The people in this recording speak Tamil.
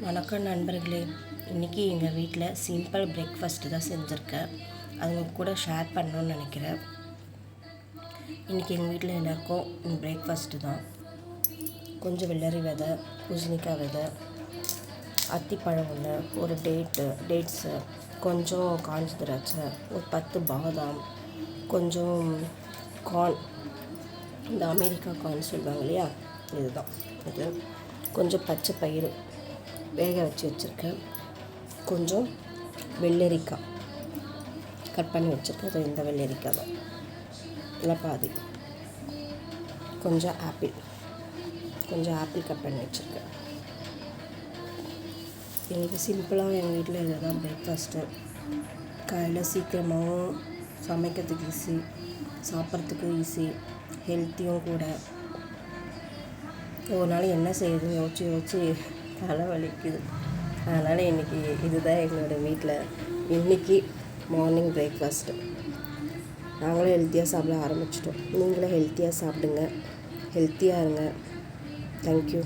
வணக்கம் நண்பர்களே. இன்றைக்கி எங்கள் வீட்டில் சிம்பிள் பிரேக்ஃபாஸ்ட்டு தான் செஞ்சுருக்கேன். அது உங்கள் கூட ஷேர் பண்ணணுன்னு நினைக்கிறேன். இன்றைக்கி எங்கள் வீட்டில் எல்லாேருக்கும் பிரேக்ஃபாஸ்ட்டு தான். கொஞ்சம் வெள்ளரி விதை, பூசணிக்காய் விதை, அத்திப்பழம் ஒன்று, ஒரு டேட்ஸு, கொஞ்சம் காஞ்ச திராட்சை, ஒரு 10 பாதாம், கொஞ்சம் கார்ன், இந்த அமெரிக்கா கார்ன் சொல்லுவாங்க இல்லையா, இதுதான் இது. கொஞ்சம் பச்சை பயிறு வேக வச்சு வச்சுருக்கேன். கொஞ்சம் வெள்ளரிக்காய் கட் பண்ணி வச்சுருக்கேன். அது இந்த வெள்ளரிக்காய் தான், இல்லை பாதி. கொஞ்சம் ஆப்பிள் கட் பண்ணி வச்சுருக்கேன். எனக்கு சிம்பிளாக எங்கள் வீட்டில் இதை தான் பிரேக்ஃபாஸ்ட்டு. காலையில் சீக்கிரமாகவும் சமைக்கிறதுக்கு ஈஸி, சாப்பிட்றதுக்கு ஈஸி, ஹெல்த்தியும் கூட. ஒரு நாள் என்ன செய்யுதுன்னு யோசிச்சு தலை வலிக்குது. அதனால் இன்றைக்கி இதுதான் எங்களோட வீட்டில் இன்றைக்கி மார்னிங் பிரேக்ஃபாஸ்ட்டு. நாங்களும் ஹெல்த்தியாக சாப்பிட ஆரம்பிச்சிட்டோம். நீங்களும் ஹெல்த்தியாக சாப்பிடுங்க, ஹெல்த்தியாக இருங்க. தேங்க்யூ.